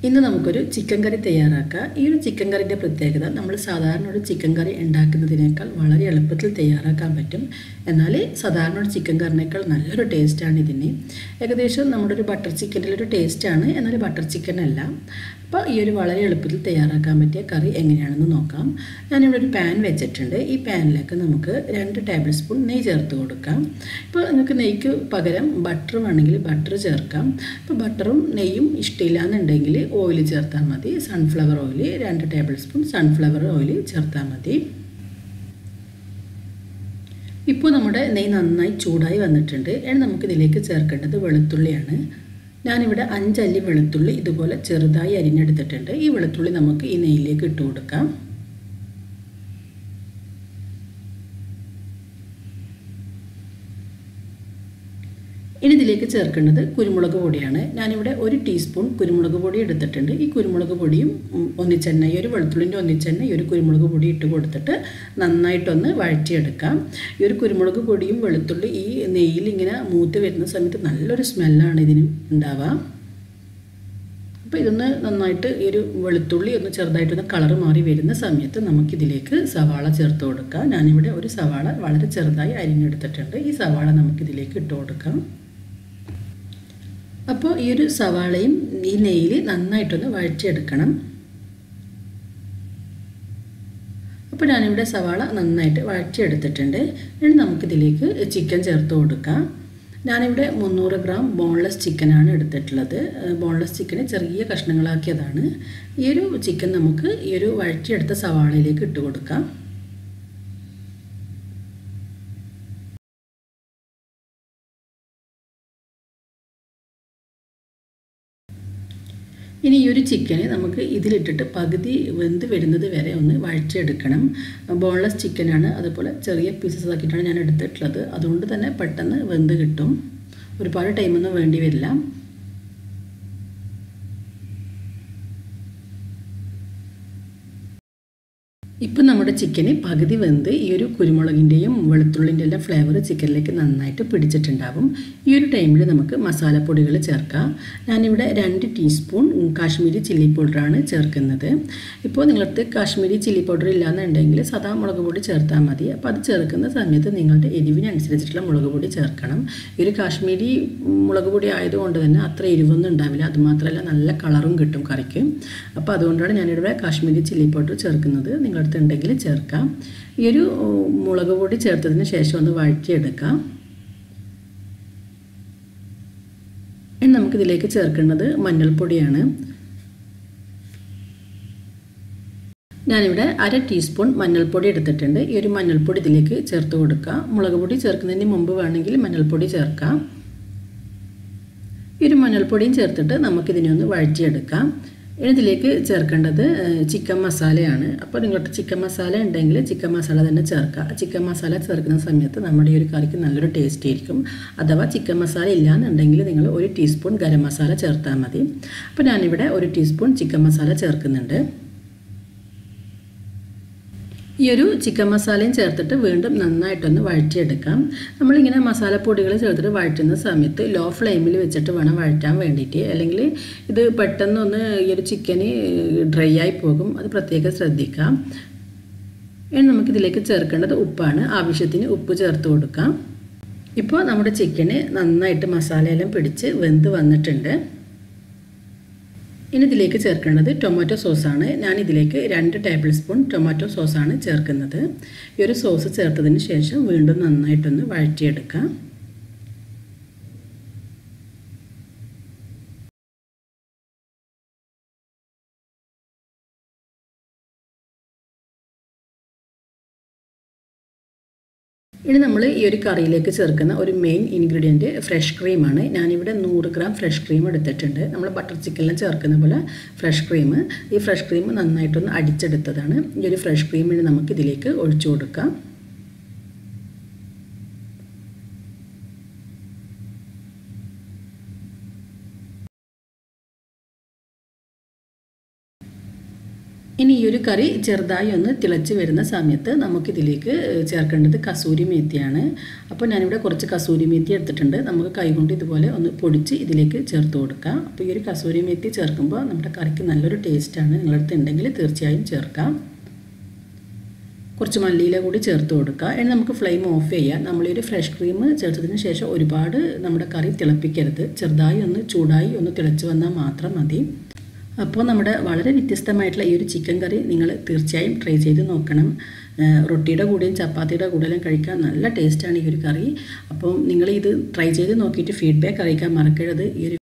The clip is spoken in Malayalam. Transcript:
ഇന്ന് നമുക്കൊരു ചിക്കൻ കറി തയ്യാറാക്കാം. ഈ ഒരു ചിക്കൻ കറിയുടെ പ്രത്യേകത നമ്മൾ സാധാരണ ഒരു ചിക്കൻ കറി ഉണ്ടാക്കുന്നതിനേക്കാൾ വളരെ എളുപ്പത്തിൽ തയ്യാറാക്കാൻ പറ്റും. എന്നാൽ സാധാരണ ഒരു ചിക്കൻ കറിനേക്കാൾ നല്ലൊരു ടേസ്റ്റാണ് ഇതിന്. ഏകദേശം നമ്മുടെ ഒരു ബട്ടർ ചിക്കൻ്റെ ഒരു ടേസ്റ്റാണ്, എന്നാൽ ബട്ടർ ചിക്കൻ അല്ല. അപ്പോൾ ഈ ഒരു വളരെ എളുപ്പത്തിൽ തയ്യാറാക്കാൻ പറ്റിയ കറി എങ്ങനെയാണെന്ന് നോക്കാം. ഞാനിവിടെ ഒരു പാൻ വെച്ചിട്ടുണ്ട്. ഈ പാനിലേക്ക് നമുക്ക് 2 ടേബിൾ സ്പൂൺ നെയ്യ് ചേർത്ത് കൊടുക്കാം. ഇപ്പോൾ നിങ്ങൾക്ക് നെയ്ക്ക് പകരം ബട്ടർ വേണമെങ്കിൽ ബട്ടർ ചേർക്കാം. ഇപ്പോൾ ബട്ടറും നെയ്യും ഇഷ്ടമില്ല എന്നുണ്ടെങ്കിൽ ഓയിൽ ചേർത്താൽ മതി. Sunflower oil 2 table spoon sunflower oil ചേർത്താൽ മതി. ഇപ്പോൾ നമ്മുടെ നെയ്യ് നന്നായി ചൂടായി വന്നിട്ടുണ്ട്. ഇനി നമുക്കിതിലേക്ക് ചേർക്കേണ്ടത് വെളുത്തുള്ളിയാണ്. ഞാനിവിടെ 5 അല്ലി വെളുത്തുള്ളി ഇതുപോലെ ചെറുതായി അരിഞ്ഞെടുത്തിട്ടുണ്ട്. ഈ വെളുത്തുള്ളി നമുക്ക് ഈ നെയ്യിലേക്ക് ഇട്ട് കൊടുക്കാം. ഇനി ഇതിലേക്ക് ചേർക്കേണ്ടത് കുരുമുളക് പൊടിയാണ്. ഞാനിവിടെ 1 ടീസ്പൂൺ കുരുമുളക് പൊടി എടുത്തിട്ടുണ്ട്. ഈ കുരുമുളക് പൊടിയും ഒന്നിച്ചെണ്ണ, ഈ ഒരു വെളുത്തുള്ളിൻ്റെ ഒന്നിച്ചെണ്ണ ഈ ഒരു കുരുമുളക് പൊടി ഇട്ട് കൊടുത്തിട്ട് നന്നായിട്ടൊന്ന് വഴറ്റിയെടുക്കാം. ഈ ഒരു കുരുമുളക് പൊടിയും വെളുത്തുള്ളി ഈ നെയ്യിൽ ഇങ്ങനെ മൂത്ത് വരുന്ന സമയത്ത് നല്ലൊരു സ്മെല്ലാണ് ഇതിന് ഉണ്ടാവുക. അപ്പോൾ ഇതൊന്ന് നന്നായിട്ട് ഈ ഒരു വെളുത്തുള്ളി ഒന്ന് ചെറുതായിട്ടൊന്ന് കളർ മാറി വരുന്ന സമയത്ത് നമുക്കിതിലേക്ക് സവാള ചേർത്ത് കൊടുക്കാം. ഞാനിവിടെ ഒരു സവാള വളരെ ചെറുതായി അരിഞ്ഞെടുത്തിട്ടുണ്ട്. ഈ സവാള നമുക്കിതിലേക്ക് ഇട്ട് കൊടുക്കാം. അപ്പോൾ ഈ ഒരു സവാളയും ഈ നെയ്യിൽ നന്നായിട്ടൊന്ന് വഴറ്റിയെടുക്കണം. അപ്പോൾ ഞാനിവിടെ സവാള നന്നായിട്ട് വഴറ്റിയെടുത്തിട്ടുണ്ട്. ഇനി നമുക്കിതിലേക്ക് ചിക്കൻ ചേർത്ത് കൊടുക്കാം. ഞാനിവിടെ 300 ഗ്രാം ബോൺലെസ് ചിക്കനാണ് എടുത്തിട്ടുള്ളത്. ബോൺലെസ് ചിക്കന് ചെറിയ കഷ്ണങ്ങളാക്കിയതാണ്. ഈ ഒരു ചിക്കൻ നമുക്ക് ഈ ഒരു വഴറ്റിയെടുത്ത സവാളയിലേക്ക് ഇട്ട് കൊടുക്കാം. ഇനി ഈ ഒരു ചിക്കന് നമുക്ക് ഇതിലിട്ടിട്ട് പകുതി വെന്ത് വരുന്നത് വരെ ഒന്ന് വഴറ്റിയെടുക്കണം. ബോൺലെസ് ചിക്കനാണ്, അതുപോലെ ചെറിയ പീസസ് ആക്കിയിട്ടാണ് ഞാൻ എടുത്തിട്ടുള്ളത്. അതുകൊണ്ട് തന്നെ പെട്ടെന്ന് വെന്ത് കിട്ടും, ഒരുപാട് ടൈമൊന്നും വേണ്ടി വരില്ല. ഇപ്പം നമ്മുടെ ചിക്കന് പകുതി വെന്ത് ഈ ഒരു കുരുമുളകിൻ്റെയും വെളുത്തുള്ളിൻ്റെ എല്ലാം ഫ്ലേവർ ചിക്കനിലേക്ക് നന്നായിട്ട് പിടിച്ചിട്ടുണ്ടാവും. ഈ ഒരു ടൈമിൽ നമുക്ക് മസാലപ്പൊടികൾ ചേർക്കാം. ഞാനിവിടെ 2 ടീസ്പൂൺ കാശ്മീരി ചില്ലി പൗഡറാണ് ചേർക്കുന്നത്. ഇപ്പോൾ നിങ്ങളടുത്ത് കാശ്മീരി ചില്ലി പൗഡർ ഇല്ലയെന്നുണ്ടെങ്കിൽ സാധാ മുളക് പൊടി ചേർത്താൽ മതി. അപ്പോൾ അത് ചേർക്കുന്ന സമയത്ത് നിങ്ങളുടെ എരിവിനനുസരിച്ചിട്ടുള്ള മുളക് പൊടി ചേർക്കണം. ഈ ഒരു കാശ്മീരി മുളക് പൊടി ആയതുകൊണ്ട് തന്നെ അത്ര എരിവൊന്നും ഉണ്ടാവില്ല. അതുമാത്രമല്ല നല്ല കളറും കിട്ടും കറിക്ക്. അപ്പോൾ അതുകൊണ്ടാണ് ഞാനിവിടെ കാശ്മീരി ചില്ലി പൗഡർ ചേർക്കുന്നത്. നിങ്ങളടുത്ത് ഉണ്ടെങ്കിൽ ചേർക്കാം. ഈ ഒരു മുളക് പൊടി ചേർത്തതിന് ശേഷം ഒന്ന് വഴറ്റിയെടുക്കാം. ഇനി നമുക്കിതിലേക്ക് ചേർക്കേണ്ടത് മഞ്ഞൾപ്പൊടിയാണ്. ഞാനിവിടെ 1/2 ടീസ്പൂൺ മഞ്ഞൾപ്പൊടി എടുത്തിട്ടുണ്ട്. ഈ ഒരു മഞ്ഞൾപ്പൊടി ഇതിലേക്ക് ചേർത്ത് കൊടുക്കാം. മുളക് പൊടി ചേർക്കുന്നതിന് മുമ്പ് വേണമെങ്കിൽ മഞ്ഞൾപ്പൊടി ചേർക്കാം. ഈ ഒരു മഞ്ഞൾപ്പൊടിയും ചേർത്തിട്ട് നമുക്കിതിനെ ഒന്ന് വഴറ്റിയെടുക്കാം. ഇനി ഇതിലേക്ക് ചേർക്കേണ്ടത് ചിക്കൻ മസാലയാണ്. അപ്പോൾ നിങ്ങളുടെ ചിക്കൻ മസാല ഉണ്ടെങ്കിൽ ചിക്കൻ മസാല തന്നെ ചേർക്കുക. ചിക്കൻ മസാല ചേർക്കുന്ന സമയത്ത് നമ്മുടെ ഈ ഒരു കറിക്ക് നല്ലൊരു ടേസ്റ്റ് ആയിരിക്കും. അഥവാ ചിക്കൻ മസാല ഇല്ലയെന്നുണ്ടെങ്കിൽ നിങ്ങൾ 1 ടീസ്പൂൺ ഗരം മസാല ചേർത്താൽ മതി. അപ്പോൾ ഞാനിവിടെ 1 ടീസ്പൂൺ ചിക്കൻ മസാല ചേർക്കുന്നുണ്ട്. ഈ ഒരു ചിക്കൻ മസാലയും ചേർത്തിട്ട് വീണ്ടും നന്നായിട്ടൊന്ന് വഴറ്റിയെടുക്കാം. നമ്മളിങ്ങനെ മസാലപ്പൊടികൾ ചേർത്തിട്ട് വഴറ്റുന്ന സമയത്ത് ലോ ഫ്ലെയിമിൽ വെച്ചിട്ട് വേണം വഴറ്റാൻ വേണ്ടിയിട്ട്, അല്ലെങ്കിൽ ഇത് പെട്ടെന്നൊന്ന് ഈ ഒരു ചിക്കന് ഡ്രൈ ആയി പോകും. അത് പ്രത്യേകം ശ്രദ്ധിക്കാം. ഇനി നമുക്കിതിലേക്ക് ചേർക്കേണ്ടത് ഉപ്പാണ്. ആവശ്യത്തിന് ഉപ്പ് ചേർത്ത് കൊടുക്കാം. ഇപ്പോൾ നമ്മുടെ ചിക്കന് നന്നായിട്ട് മസാലയെല്ലാം പിടിച്ച് വെന്ത് വന്നിട്ടുണ്ട്. ഇനി ഇതിലേക്ക് ചേർക്കേണ്ടത് ടൊമാറ്റോ സോസാണ്. ഞാനിതിലേക്ക് 2 ടേബിൾ സ്പൂൺ ടൊമാറ്റോ സോസാണ് ചേർക്കുന്നത്. ഈ ഒരു സോസ് ചേർത്തതിന് ശേഷം വീണ്ടും നന്നായിട്ടൊന്ന് വഴറ്റിയെടുക്കാം. ഇനി നമ്മൾ ഈ ഒരു കറിയിലേക്ക് ചേർക്കുന്ന ഒരു മെയിൻ ഇൻഗ്രീഡിയൻറ്റ് ഫ്രഷ് ക്രീമാണ്. ഞാനിവിടെ 100 ഗ്രാം ഫ്രഷ് ക്രീം എടുത്തിട്ടുണ്ട്. നമ്മൾ ബട്ടർ ചിക്കനിലും ചേർക്കുന്ന പോലെ ഫ്രഷ് ക്രീം. ഈ ഫ്രഷ് ക്രീം നന്നായിട്ടൊന്ന് അടിച്ചെടുത്തതാണ്. ഈ ഒരു ഫ്രഷ് ക്രീമിന് നമുക്കിതിലേക്ക് ഒഴിച്ചു കൊടുക്കാം. ഇനി ഈ ഒരു കറി ചെറുതായി ഒന്ന് തിളച്ച് വരുന്ന സമയത്ത് നമുക്കിതിലേക്ക് ചേർക്കേണ്ടത് കസൂരി മേത്തിയാണ്. അപ്പോൾ ഞാനിവിടെ കുറച്ച് കസൂരി മേത്തി എടുത്തിട്ടുണ്ട്. നമുക്ക് കൈകൊണ്ട് ഇതുപോലെ ഒന്ന് പൊടിച്ച് ഇതിലേക്ക് ചേർത്ത് കൊടുക്കാം. അപ്പോൾ ഈ ഒരു കസൂരി മേത്തി ചേർക്കുമ്പോൾ നമ്മുടെ കറിക്ക് നല്ലൊരു ടേസ്റ്റാണ്. നിങ്ങളുടെ അടുത്ത് ഉണ്ടെങ്കിൽ തീർച്ചയായും ചേർക്കാം. കുറച്ച് മല്ലിയില കൂടി ചേർത്ത് കൊടുക്കുക. ഇനി നമുക്ക് ഫ്ലെയിം ഓഫ് ചെയ്യാം. നമ്മൾ ഈ ഒരു ഫ്രഷ് ക്രീം ചേർത്തതിന് ശേഷം ഒരുപാട് നമ്മുടെ കറി തിളപ്പിക്കരുത്. ചെറുതായി ഒന്ന് ചൂടായി ഒന്ന് തിളച്ച് വന്നാൽ മാത്രം മതി. അപ്പോൾ നമ്മുടെ വളരെ വ്യത്യസ്തമായിട്ടുള്ള ഈ ഒരു ചിക്കൻ കറി നിങ്ങൾ തീർച്ചയായും ട്രൈ ചെയ്ത് നോക്കണം. റൊട്ടിയുടെ കൂടെയും ചപ്പാത്തിയുടെ കൂടെയും കഴിക്കാൻ നല്ല ടേസ്റ്റാണ് ഈ ഒരു കറി. അപ്പോൾ നിങ്ങൾ ഇത് ട്രൈ ചെയ്ത് നോക്കിയിട്ട് ഫീഡ്ബാക്ക് അറിയിക്കാൻ മറക്കരുത്. ഈ ഒരു